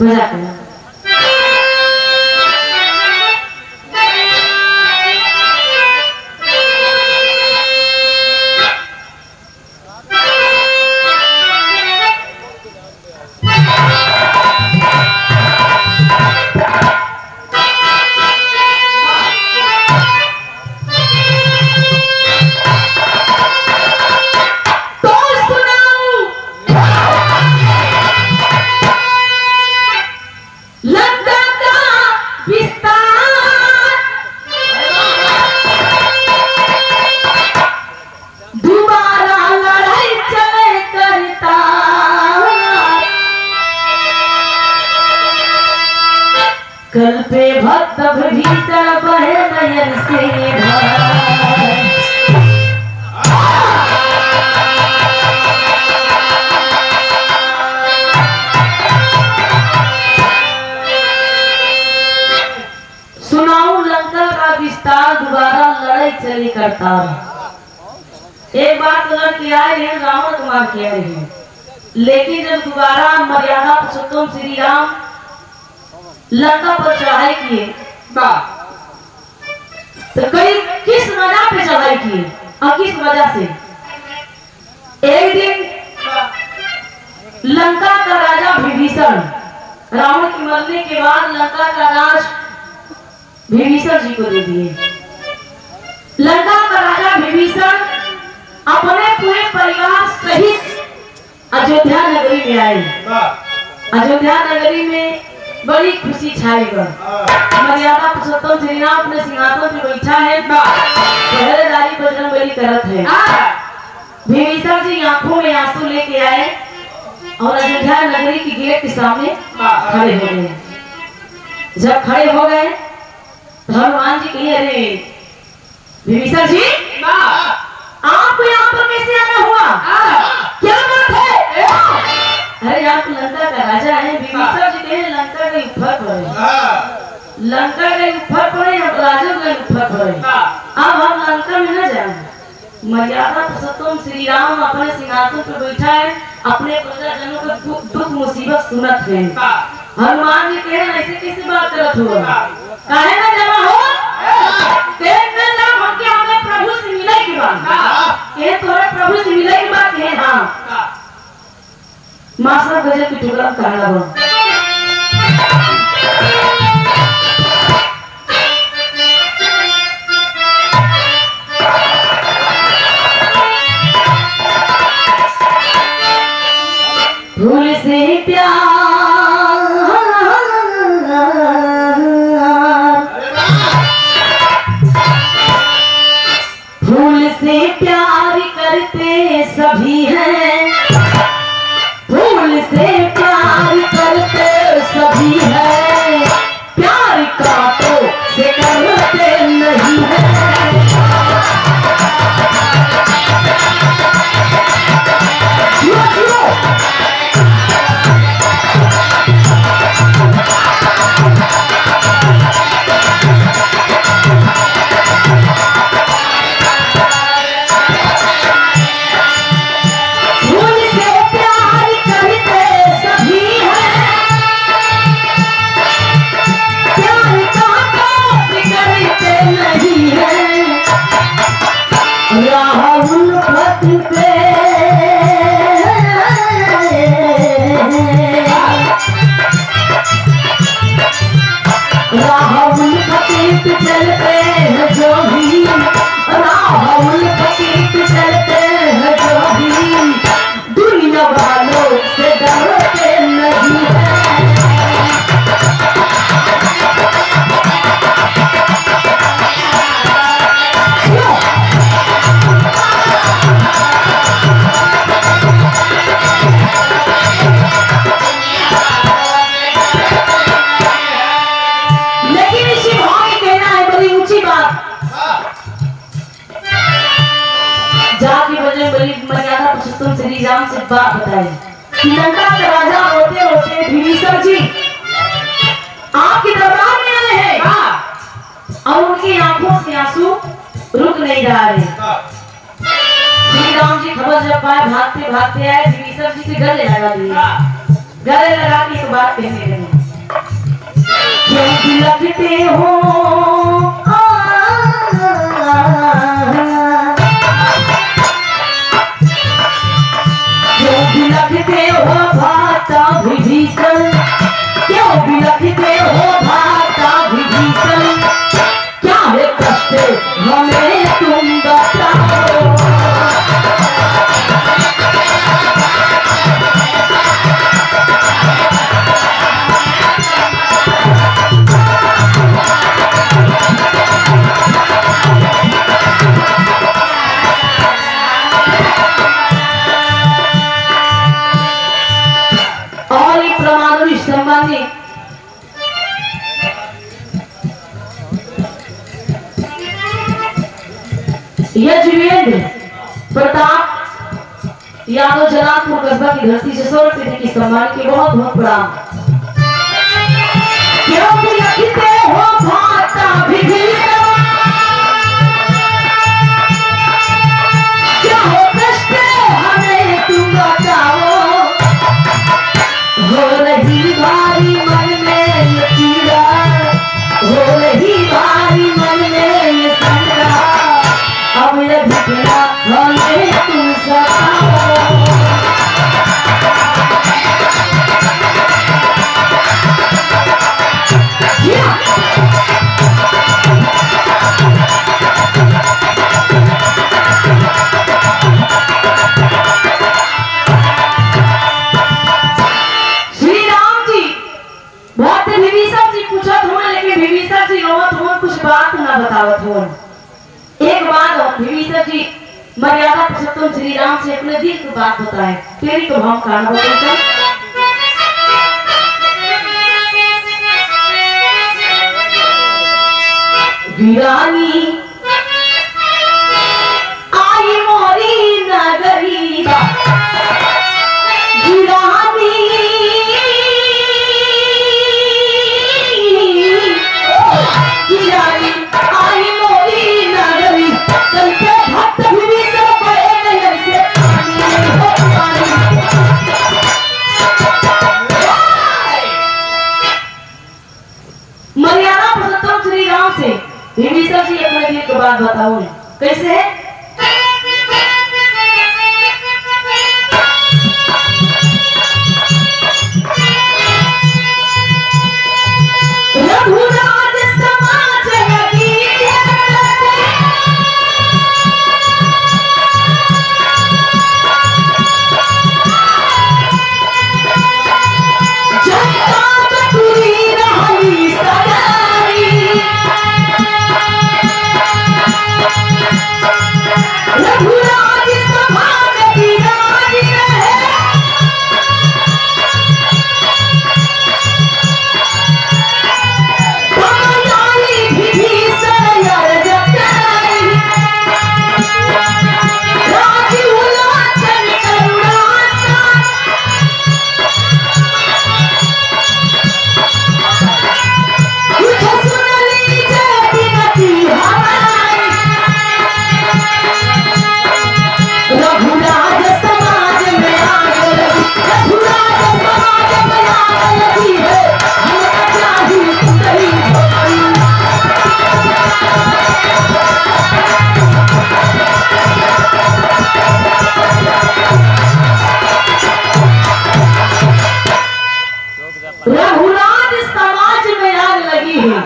बजा के कल पे भक्त भीतर बहे नयन से सुनाऊं लंका का विस्तार, दोबारा लड़ाई चली करता। एक बात लड़के आए हैं, रावण कुमार के आए हैं, लेकिन जब दोबारा मर्यादा पुरुषोत्तम श्री राम लंका पर चढ़ाई किए तो कई किस वजह पे चढ़ाई किए और किस वजह से। एक दिन लंका का राजा विभीषण, रावण के मरने के बाद लंका का राज विभीषण जी को दे दिए। लंका का राजा विभीषण अपने पूरे परिवार सहित अयोध्या नगरी में आए। अयोध्या नगरी में बड़ी खुशी छाई गई। मर्यादा पुरुषोत्तम श्री राम अपने सिंहासन पे बैठा है, पहरेदारी बजरंगबली करत है। विभीषण जी आंखों में आंसू लेके आए और अयोध्या नगरी की गेट के सामने खड़े हो गए। जब खड़े हो गए हनुमान जी कहे, अरे विभीषण जी आपको यहाँ पर कैसे आना हुआ, क्या बात है? अरे आप लंका का राजा है। विभीषण जी कहे लंका का फर्क पड़े, लंका का फर्क पड़े, राजा का फर्क पड़े। अब हम लंका में न जाए। मर्यादा पुरुषोत्तम श्री राम अपने सिंहासन पर बैठा है, अपने प्रजाजनों का दुख मुसीबत सुनत है। हनुमान जी कहे ऐसे कैसे बात करत हो, काहे ना जमा हो हमें प्रभु से मिले की बात कहे, तोरे प्रभु से मिले की बात है। हाँ मास्टर गजब की टुकड़ा कहना हो। फूल से प्यार, फूल से प्यार करते सभी हैं, फूल से प्यार करते सभी है, प्यार कांटों से करते नहीं है। चलते हैं जो भी राहुल पतित चलते हैं जो भी, दुनिया वालों से डरते नहीं है। मर्यादा पुरुषोत्तम श्री राम से बात बताई कि लंका के राजा होते होते विभीषण जी आपके दरबार में आए हैं और उनकी आंखों से आंसू रुक नहीं रहा है। श्री राम जी खबर जब पाए भागते भागते आए, विभीषण जी से गले लगा दिए। गले लगा के एक बात कहने लगे, क्यों बिलखते हो क्यों बिलखते हो भाता विभीषण, क्यों बिलखते हो भाता विभीषण, क्या है कष्ट हमें तुम बताओ। और एक परमाणु संबंधी यजुवेंद्र प्रताप यादव जलालपुर कस्बा की धरती से 100 रुपए की सम्मान के बहुत बहुत प्रणाम। क्यों बिलखते हो भाता विभीषण, क्या हो कष्ट हमें तुम बताओ। हो रही भारी मन में ये पीड़ा, हो रही भारी मन में ये संकट, अब ये भिखला हमें तुम सताओ। श्री राम जी बहुत विभीषण जी पूछत हुआ, लेकिन विभीषण जी रोवत हुआ, कुछ बात ना बतावत हुआ। एक बात विभीषण जी मर्यादा पुरुषोत्तम श्री राम से अपने दिल की बात बताए, तेरी तो हम कान बताते। वीरानी आई मोरी नगरी, वीरानी वीरानी आई मोरी नगरी, चलते भक्त विभीषण बड़े नहर से पानी। मर्यादा पुरुषोत्तम श्री राम से विभीषण जी अपने दिल की बात बताओ, कैसे है? रघुराज समाज लगी जनता बटुरी रही सदाई, रघुराज समाज विराज रहे, कमलानी विभीषण यरजताई, राजीव लोचन करुणासा, कुछ सुन लीजिए विनती हमारी, रघुराज समाज में आग लगी, रघुराज समाज में आग लगी है, हमें चाहिए सही भक्ति। रघुराज समाज में आग लगी है,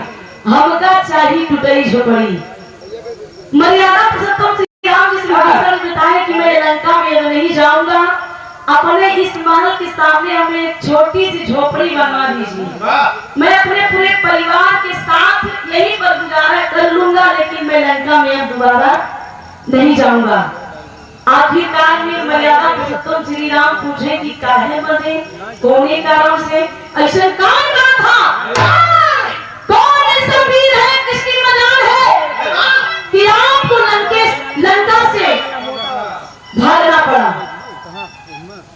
हमका चाहिए टूटई झोपड़ी। मर्यादा पुरुषोत्तम श्री राम जी विभीषण बताए कि मैं लंका में नहीं जाऊंगा, अपने इस महल के सामने हमें एक छोटी सी झोपड़ी बनवा दीजिए, मैं अपने पूरे परिवार के साथ यहीं पर गुजारा कर लूंगा, लेकिन मैं लंका में अब दोबारा नहीं जाऊंगा। आखिरकार में मर्यादा पुरुषोत्तम श्री राम पूछे कि काहे बने, कौने कारण से ऐसा कौन का था, कौन ऐसा वीर है, किसकी मजाल है कि आपको लंका से भागना पड़ा।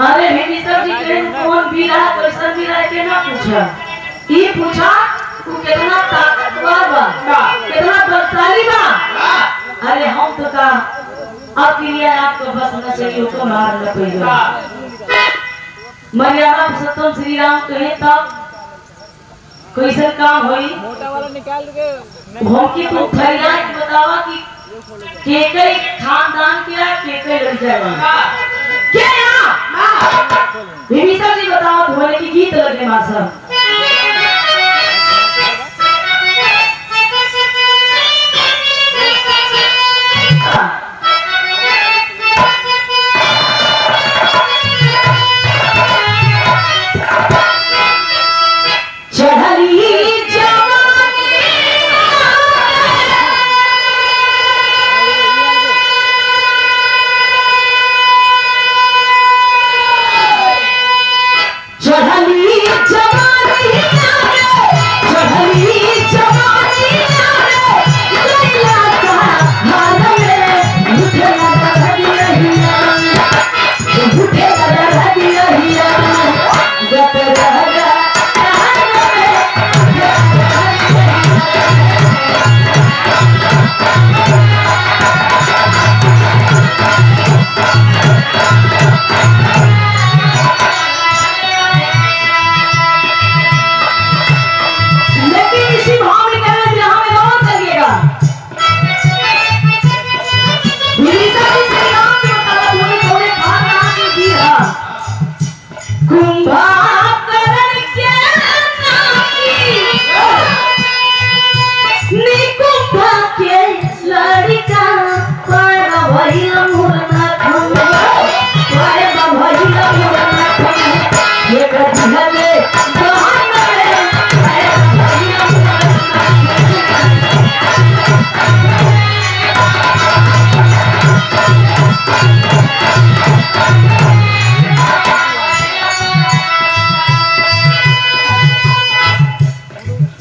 अरे विभीषण जी कहे कौन वीर है, कैसा वीर है के ना पूछा, ये पूछा तू कितना ताकतवर बा, कितना बलशाली बा। अरे हम तो का अब लिए आपको बस न चाहिए तो मार न पड़ेगा। मर्यादा पुरुषोत्तम श्री राम कहे तब कोई सर काम होई मोटा वाला निकाल के हमकी तू फरियाद बतावा कि केकई खानदान क्या केकई लग जाएगा क्या विभीषण जी बताओ भोले की गीत लगे मास्टर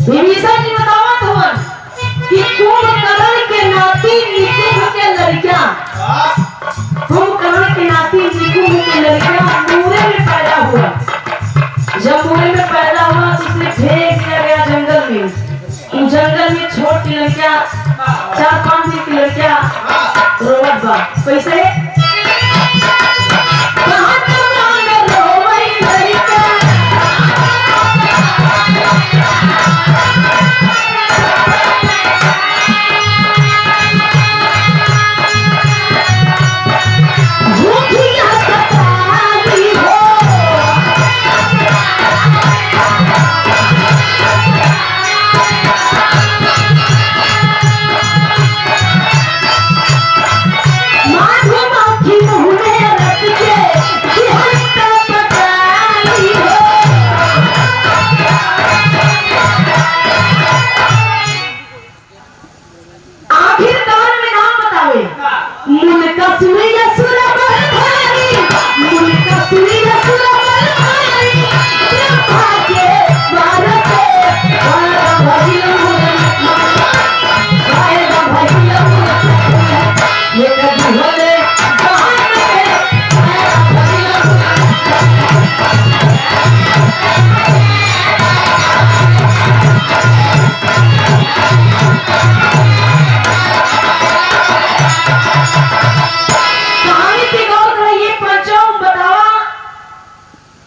विभीषण जी बताओ तुम कि कुंभकर्ण के नाती निकुंभ के लड़कियां कुंभकर्ण के नाती निकुंभ के लड़कियां मूरे में पैदा हुआ जब मूरे में पैदा हुआ तो उसे फेंक दिया गया जंगल में जंगल में छोटी लड़कियां 4-5 दिन की लड़कियां रोवत बा कैसे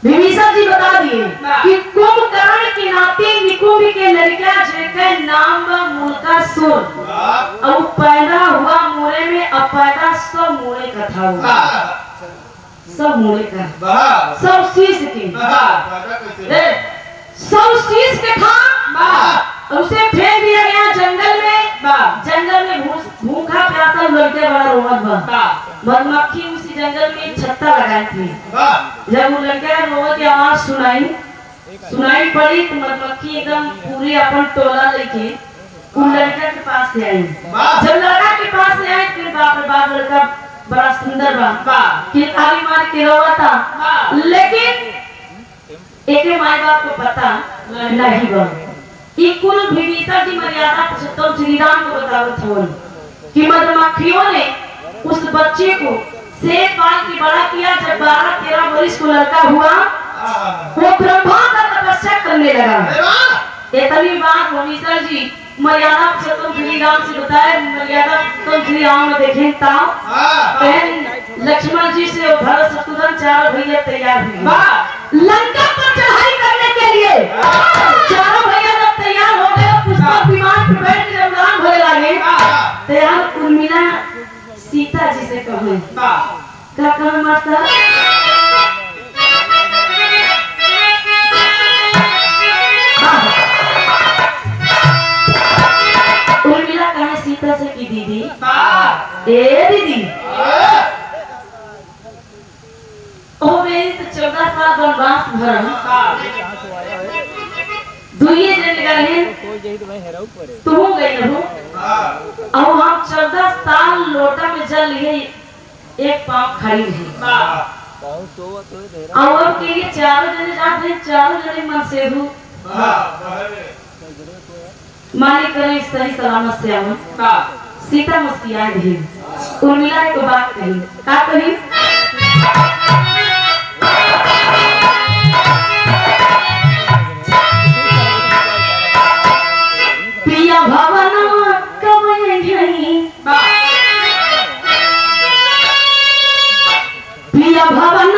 विभीषण जी बता दिए कि कुंभकर्ण के नाते निकुंभ के लड़का जेकर नाम बा मूलकासुर और पैदा हुआ मूले में अपैदा सब मूले का था सब मूले का सब शीश के सब शीश के था उसे फेंक दिया गया जंगल में भूखा प्यासा लड़के बड़ा रोवत बा मधुमक्खी उसी जंगल में छत्ता लगाई थी जब वो लड़का रोवत की आवाज सुनाई पड़ी तो मधुमक्खी एकदम पूरी अपन टोला लेके उन लड़का के पास से आई जब लड़का के पास से आई फिर बाप रे बाप लड़का बड़ा सुंदर बा कि ताली मार के रोवा था लेकिन एक माँ बाप को पता नहीं बा कुल विभीषण की मर्यादा पुरुषोत्तम श्री राम को बतावत हो कि मधुमक्खियों ने उस बच्चे को शेर पाल के बड़ा किया जब 12-13 वर्ष को लड़का हुआ वो ब्रह्मा का तपस्या करने लगा इतनी बात विभीषण जी मर्यादा पुरुषोत्तम श्री राम से बताया मर्यादा पुरुषोत्तम श्री राम ने देखे ताऊ लक्ष्मण जी से भरत शत्रुघ्न 4 भैया तैयार हुए लंका पर चढ़ाई करने के लिए 4 भैया पुष्पक विमान पे बैठ के जब उड़ान भरे लगे तो यार उर्मिला सीता जी से कहे क्या कहा माता उर्मिला कहे सीता से कि दीदी ए दीदी ओ मेरी तो 14 साल वनवास भरम दुनिया जन गए तू गई रहो अब हम 14 साल लोटा में जल लिए एक पाँव खड़ी है और के लिए चारों जने जाते हैं चारों जने मन से हूँ माने करे सही सलामत से आवन सीता मुस्कुराए रही उर्मिला को बात कही का कही पिया भवन कवय हई पिया भवन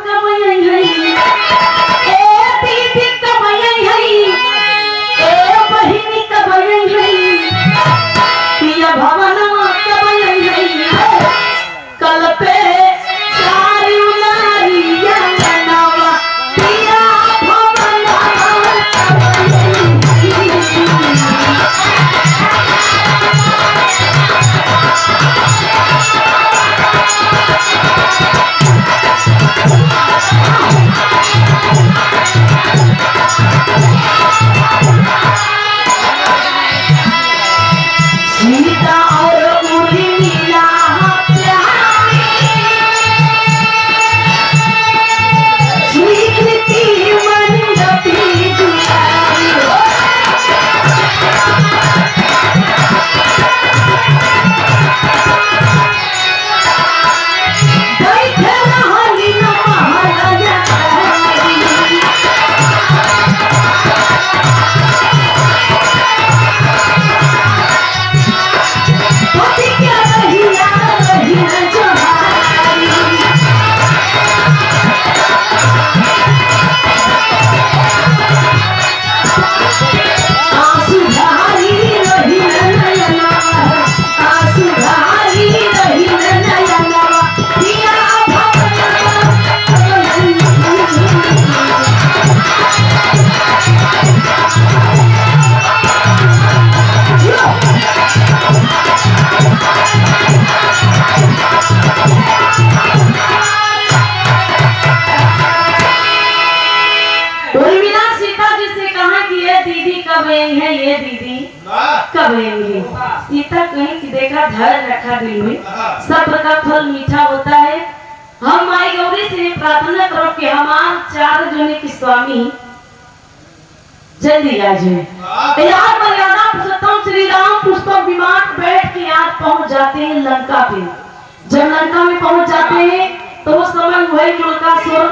कवय हई ए दीदी कवय हई ए बहिनी कवय हई पिया भवन कवय हई कल पे चारी नारिया नवा पिया भवन सीता और उर्मिला स्वीकृति मंडपी दुआरी बैठे रहली न महाराजा पति क्या रहिया रहिया जोहारी आंसू धारी रहिया नयना आंसू धारी रहिया नयना पिया भवन उर्मिला सीता जी से कहा कि ये दीदी कब आई है ये दीदी कब आएंगे सीता कहीं कि देखा धैर्य रखा दिल में सब्र का फल मीठा होता है हम माई गौरी से प्रार्थना करो कि हमार चार जने की स्वामी जल्दी आ जाए यार मर्यादा पुरुषोत्तम श्री राम पुष्पक विमान बैठ के आज पहुंच जाते हैं लंका पे जब लंका में पहुंच जाते हैं तो उस समय वही मुल्कासुर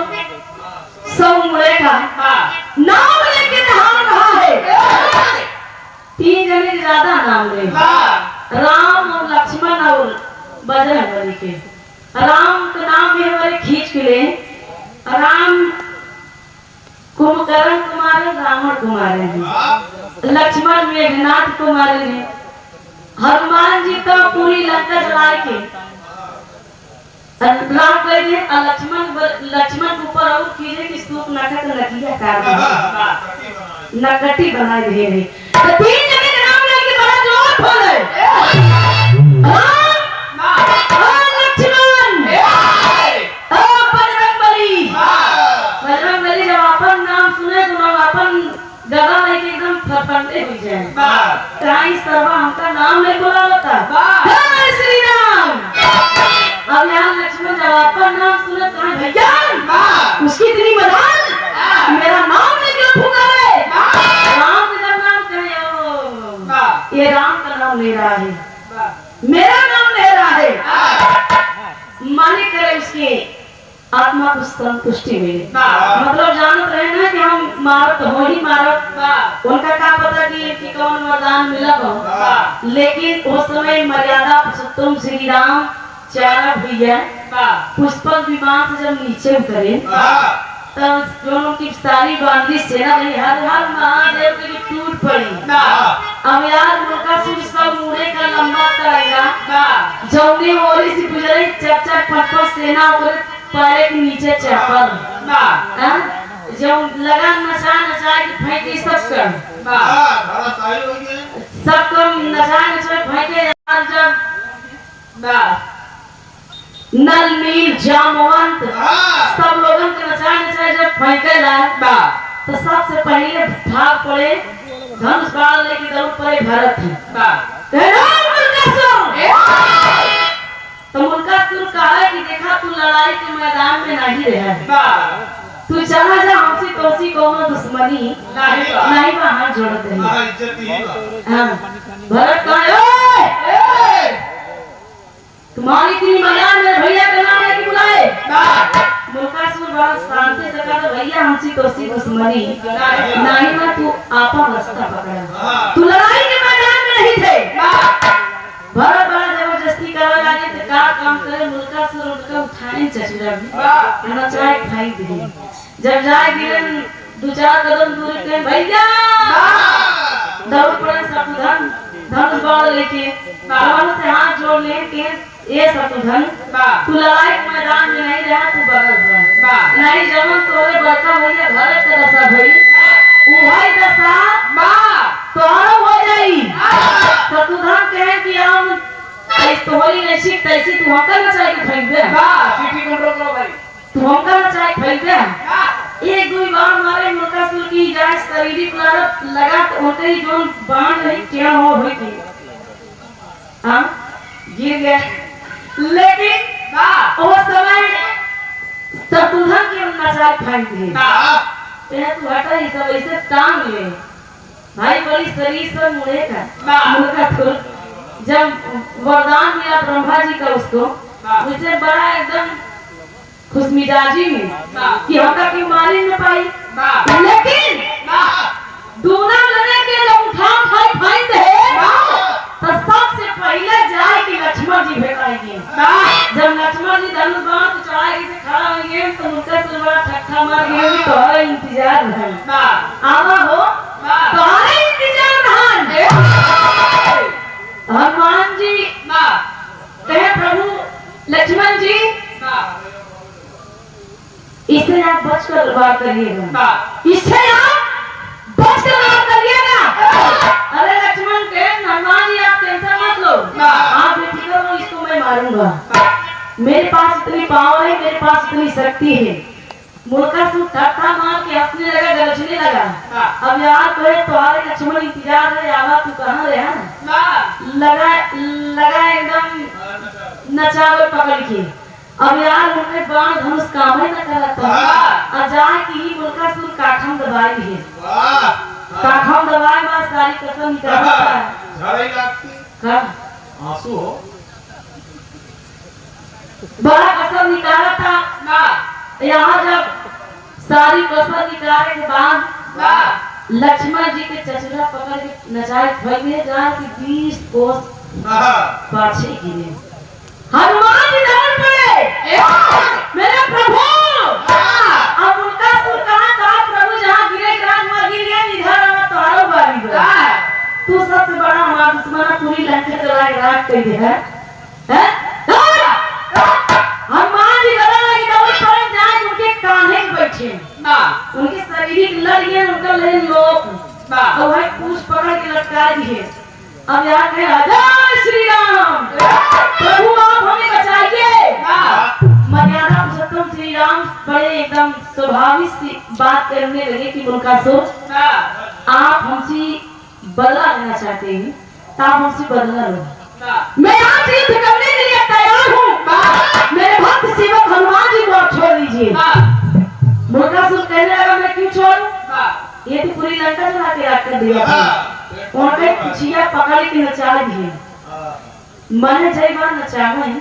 सब मुड़ेगा नाम लेके ध्यान रहा है 3 जने के ज्यादा नाम ले राम और लक्ष्मण और बजरंगबली के राम का नाम में हमारे खींच के ले राम कुंभकर्ण को मारे रावण को मारे हैं लक्ष्मण मेघनाथ को मारे हैं हनुमान जी तो पूरी लंका जलाए के राम कहते हैं लक्ष्मण के ऊपर और कीजे की स्तूप नखत नकिया काट नकटी बनाए दे रहे तो 3 जने के नाम लेके बड़ा जोर बोले लक्ष्मण बजरंगबली जब अपन नाम सुने तो लोग अपन गला लेके एकदम फरफरते हो जाए कहीं सर्वा हमका नाम नहीं बोला होता श्री राम अब यहाँ लक्ष्मण जब अपन नाम सुने तो भैया उसकी इतनी मदान मेरा नाम लेके पुकारे राम का नाम कहे ये राम का नाम ले रहा है मेरा नाम ले रहा है माने करे उसके आत्मा को संतुष्टि मिले मतलब जानत रहे ना कि हम मारत हो ही मारत उनका क्या पता कि कौन वरदान मिला हो लेकिन उस समय मर्यादा पुरुषोत्तम श्री राम चारा भैया पुष्पक विमान से जब नीचे उतरे तब दोनों की सारी बांधी सेना नहीं हर हर महादेव की टूट पड़ी। अब यार मुल्का सिर्फ सब मुड़े का लंबा करेगा जौनी मोरी से गुजरे चप चप फटफट सेना और पैर के नीचे चपल जो लगा नशा नशा की फेंकी सब कर नशा नशा फेंके यार जब नल नील जामवंत सब लोगों के नचाए नचाए जब फेंके ला तो सबसे पहले भाग पड़े धनुष बाण लेके दौड़ पड़े भरत तो मुल्कासुर कहा कि देखा तू लड़ाई के मैदान में नहीं रहा तू चला जा हमसे तोसी कोनो दुश्मनी नहीं वहां जोड़ते हैं। भरत कहा तुम्हारी इतनी मजाक में भैया का नाम लेके बुलाए मुल्कासुर बड़ा शांति से कहा भैया हमसे तोसी दुश्मनी नहीं ना तू आपा रास्ता पकड़ा तू लड़ाई के मैदान में नहीं थे। भरत बड़ा जबरदस्ती करने लगे तो का काम करे मुल्कासुर उठकर उठाए चचरा नचाए खाई दे जब जाए गिरन दो चार कदम दूर पे भैया दौड़ पड़े शत्रुधन धनुष बाण लेके दोनों से हाथ जोड़ लेके ये शत्रुधन तू लड़ाई के मैदान में नहीं रहा तू बगल बन नहीं जमन तोरे बड़का भैया भरत का दशा भई उहाई दशा तोहरो हो जाई। शत्रुधन कहे कि हम तोहरी नहीं सीख तैसी तू हमका ना चाहिए फेंक दे सीटी कंट्रोल करो भाई तू हमका ना चाहिए फेंक दे एक दो बार मारे मुल्कासुर की जाए शारीरिक लागत लगा तो होते ही जो बाण नहीं क्या हो हुई थी हां गिर गया लेकिन उस समय शत्रुधन की नचाई फेंक दी तू हटा ही सब ऐसे टांग ले भाई बड़ी शरीर से मुड़ेगा मुल्कासुर जब वरदान मिला ब्रह्मा जी का उसको उसे बड़ा एकदम खुशमिजाजी में कि हमका की मारी न पाई लेकिन दूना लड़े के जब उठा फाइट है तो सबसे पहले जाए कि लक्ष्मण जी भेटाएंगे जब लक्ष्मण जी धनुष बाण चढ़ाएगी से खड़ा होंगे तो उनका बड़ा ठट्ठा मार गए तुम्हारा इंतजार है आवा हो तुम्हारा इंतजार हनुमान जी कहे प्रभु लक्ष्मण जी इसे आप बचकर बात करिएगा इसे आप बचकर बात करिएगा। अरे लक्ष्मण के हनुमान जी आप टेंशन मत लो आप बेफिक्र हो इसको मैं मारूंगा मेरे पास इतनी पावर है मेरे पास इतनी शक्ति है। मुल्कासुर ठट्ठा मार के हंसने लगा गरजने लगा अब यार कहे तुम्हारे लक्ष्मण इंतजार है आवा तू कहाँ रहा लगा एकदम नचावे पकड़ के अब यार उनके बाण धनुष काम ही न करता अजाए की ही मुल्कासुर काठम दबाई है काठम दबाई में सारी कसम निकालता है झाड़ी लगती का आंसू हो बड़ा कसम निकाला था यहाँ जब सारी कसम निकालने के बाद लक्ष्मण जी के चचरा पकड़ के नचाए भगे जहाँ की 20 कोस पाछे गिरे हनुमान जी दौड़ पड़े मेरे प्रभु अब उनका सुर कहा प्रभु जहाँ गिरे राजकुमार गिर गए इधर आना तुम्हारा बारी तू सबसे बड़ा हमारा दुश्मन पूरी लंका चलाए रात कर दे है हनुमान जी गला लगी दौड़ पड़े जाए उनके कान्हे बैठे उनके शरीर लड़ गए उनका ले लोग और भाई पूछ पकड़ के लटका दिए अब यहाँ कहे जय श्री राम प्रभु आप हमें बचाइए मर्यादा पुरुषोत्तम श्री राम बड़े एकदम स्वाभाविक सी बात करने लगे कि मुल्कासुर आप हमसे बदला लेना चाहते हैं तो आप हमसे बदला लो मैं आपसे युद्ध करने के लिए तैयार हूँ मेरे भक्त सेवक हनुमान जी को आप छोड़ दीजिए मुल्कासुर कहने लगा मैं क्यों छोड़ूं ये तो पूरी लंका चला के रख कर दिया था उनके कुचिया पकड़ के नचा दिए मैंने जय बार नचावे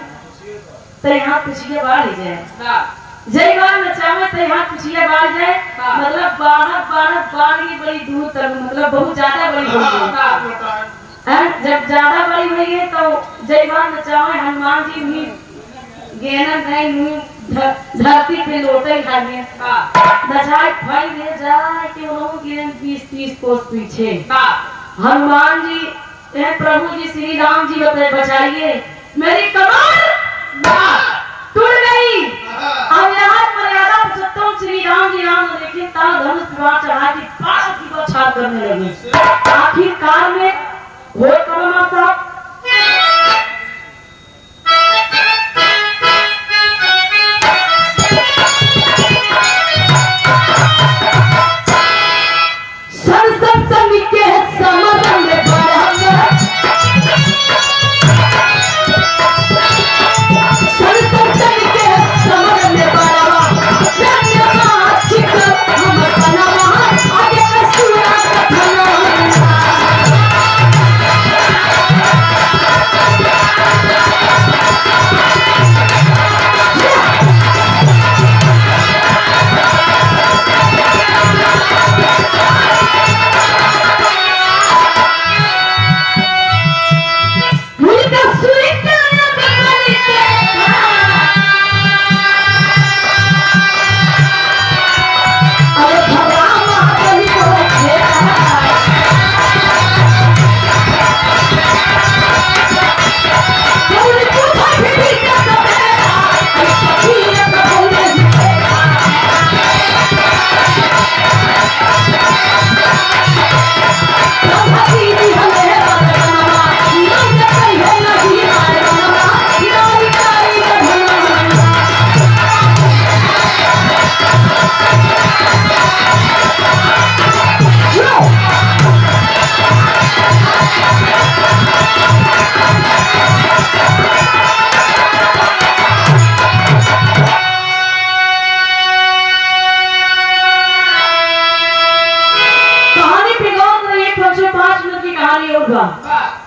तो यहाँ कुचिया बाढ़ जाए जय बार नचावे तो यहाँ कुचिया बाढ़ जाए मतलब बाढ़ की बड़ी दूर तक मतलब बहुत ज्यादा बड़ी हो गई जब ज्यादा बड़ी हुई है तो जय बार नचावे हनुमान जी भी गेना नहीं धरती पे लोटे खाने दचाई भाई ले जाए कि वो लोग गेन 20-30 कोस पीछे हनुमान जी प्रभु जी श्री राम जी बचाइए मेरी कमर टूट गई। अब यहाँ मर्यादा पुरुषोत्तम श्री राम जी लेकिन ताल धनुष विवाह चढ़ा की पास की बौछार करने लगे। आखिरकार में वो करमा साहब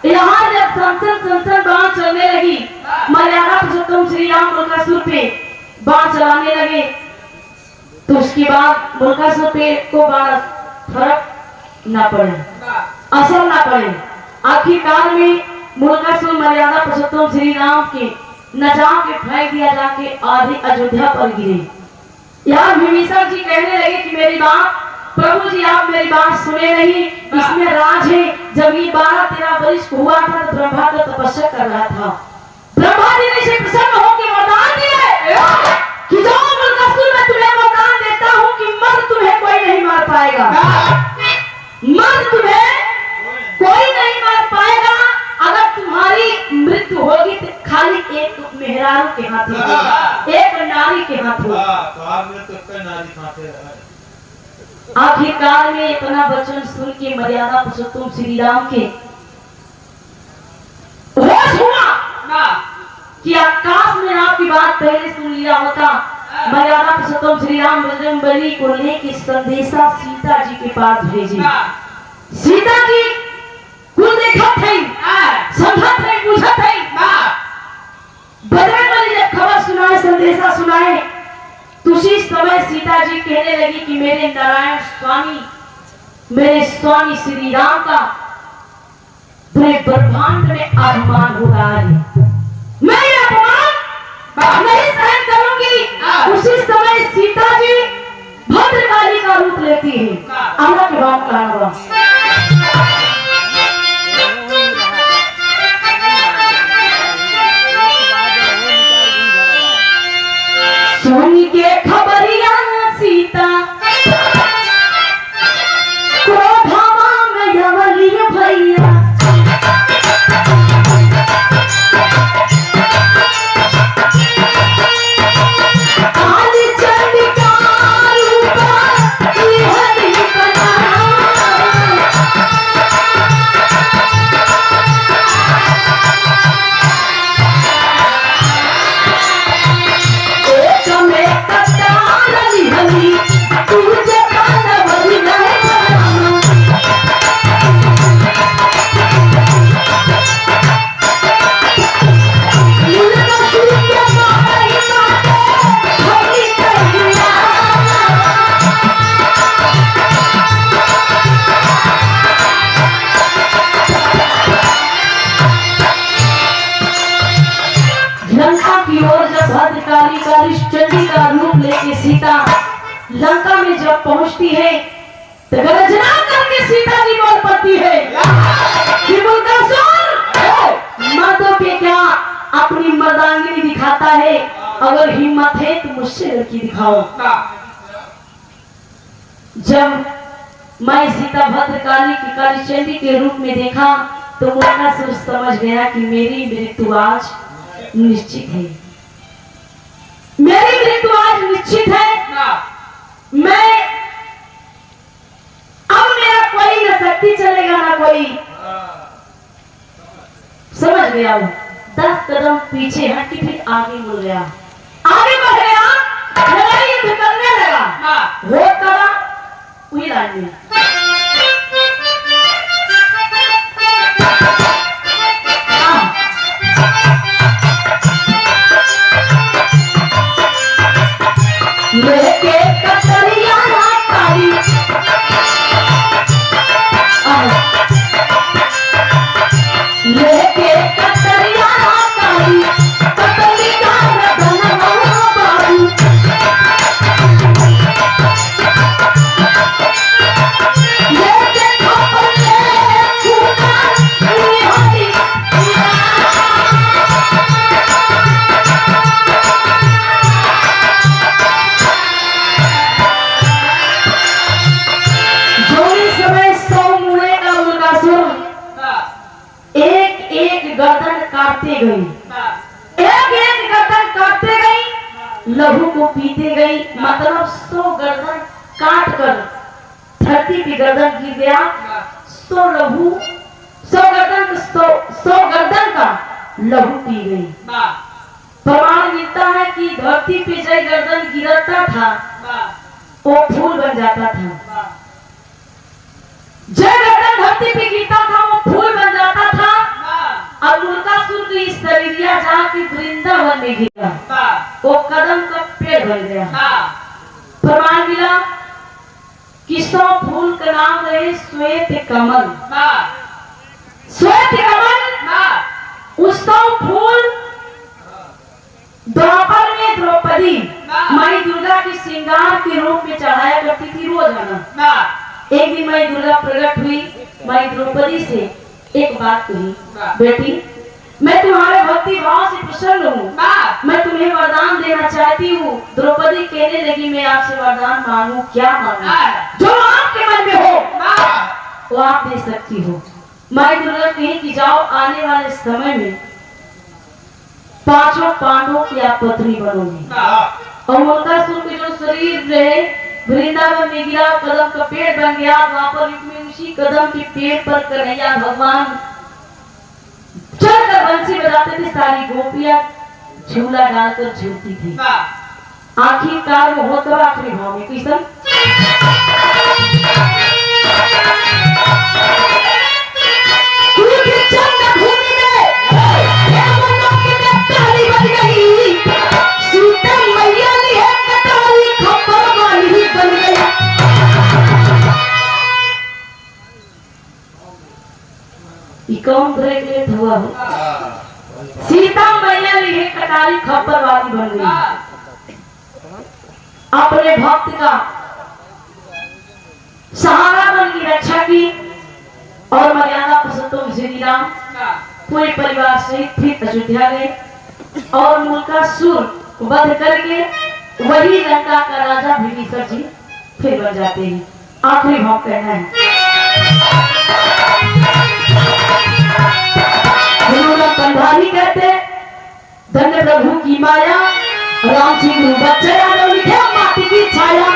यहाँ जब संसन बाण चलने लगी मर्यादा पुरुषोत्तम श्री राम मुल्कासुर पे बाण चलाने लगे तो उसके बाद मुल्कासुर पे को बाण फर्क न पड़े असर न पड़े। आखिरकार में मुल्कासुर मर्यादा पुरुषोत्तम श्री राम के नजाम के फेंक दिया जाके आधी अयोध्या पर गिरे। यहाँ विभीषण जी कहने लगे कि मेरी बात प्रभु जी आप मेरी बात सुने नहीं, इसमें राज है। जब ये 12-13 वर्ष हुआ था तो ब्रह्मा का तपस्या कर रहा था। ब्रह्मा जी ने इसे प्रसन्न होकर वरदान दिया कि जो मुल्कासुर मैं तुम्हें वरदान देता हूँ कि मर्द तुम्हें कोई नहीं मार पाएगा, मर्द तुम्हें कोई नहीं मार पाएगा। अगर तुम्हारी मृत्यु होगी तो खाली एक मेहरारू के हाथ होगी, एक नारी के हाथ होगी। आखिरकार में इतना वचन सुन के मर्यादा पुरुषोत्तम श्री राम के होश हुआ कि आकाश में आपकी बात पहले सुन लिया होता। मर्यादा पुरुषोत्तम श्री राम बजरंगबली को लेके संदेशा सीता जी के पास भेजी। सीता जी कुल देखा थे, समझा थे, पूछा थे। बजरंगबली जब खबर सुनाए, संदेशा सुनाए तो उसी समय सीता जी कहने लगी कि मेरे नारायण स्वामी, मेरे स्वामी श्री राम का पूरे ब्रह्मांड में अपमान हो रहा है, मैं ये अपमान नहीं सहन करूंगी। उसी समय सीता जी भद्रकाली का रूप लेती है। अल्लाह के बात का सुन के खबरिया सीता क्रोधवा में जवली भैया दूसरी ओर जब भद्रकाली कालीचंडी का रूप लेके सीता लंका में जब पहुंचती है तो गर्जना करके सीता जी बोल पड़ती है कि मर्दों पे क्या अपनी मर्दांगिनी दिखाता है, अगर हिम्मत है तो मुझसे लड़की दिखाओ। जब मैं सीता भद्रकाली की कालीचंडी के रूप में देखा तो मुल्कासुर समझ गया कि मेरी मृत्यु आज निश्चित है, मेरी मृत्यु आज निश्चित है। मैं अब मेरा कोई न शक्ति चलेगा ना कोई, समझ गया वो। 10 कदम पीछे हट के फिर आगे मुड़ गया, आगे बढ़ गया, लड़ाई युद्ध करने लगा। वो करा वही लाइन में लेके कतरिया काली लेके कतरिया काली कतरी का रतन बाबू लेके खपर ले छूटा होती गर्दन काटते गई, एक एक गर्दन काटते गई, लहू को पीते गई। मतलब 100 गर्दन काट कर धरती पे गर्दन गिर गया। 100 लहू 100 गर्दन का लहू पी गई। प्रमाण मिलता है कि धरती पे जय गर्दन गिरता था वो फूल बन जाता था, जय गर्दन धरती पे गिरता था वो फूल बन जाता था। अब मुल्कासुर की शरीरिया जाके वृंदावन में गिरा, वो कदम का पेड़ बन गया। प्रमाण मिला कि 100 फूल का नाम रहे श्वेत कमल। श्वेत कमल उस 100 फूल द्वापर में द्रौपदी माई दुर्गा के श्रृंगार के रूप में चढ़ाया करती थी रोजाना। एक दिन माई दुर्गा प्रकट हुई, माई द्रौपदी से एक बात कही, बेटी मैं तुम्हारे भक्ति भाव से प्रसन्न हूँ, मैं तुम्हें वरदान देना चाहती हूँ। द्रौपदी कहने लगी मैं आपसे वरदान मांगू, क्या मांगू? जो आपके मन में हो वो आप दे सकती हो। माई दुर्गा कही कि जाओ आने वाले समय में 5 पांडवों की आप पत्नी बनोगी। और मुल्कासुर के जो शरीर रहे वृंदावन में गिरा, कदम का पेड़ बन गया। वहां पर उसी कदम के पेड़ पर कन्हैया भगवान चढ़कर बंसी बजाते थे, सारी गोपियां झूला डालकर झूलती थी। आखिरकार वो होता आखिरी भाव में किशन कौन ब्रेक हुआ हो? सीता मैया लिए कटारी खप्पर वाली बन गई। अपने भक्त का सहारा बन की रक्षा की और मर्यादा पुरुषोत्तम श्री राम पूरे परिवार सहित फिर अयोध्या गए और मुल्कासुर को वध करके वही लंका का राजा विभीषण जी फिर बन जाते हैं। आखिरी भाव कहना है कंधारी कहते धन्य प्रभु की माया, राम जी बच्चे लिखे माटी की छाया।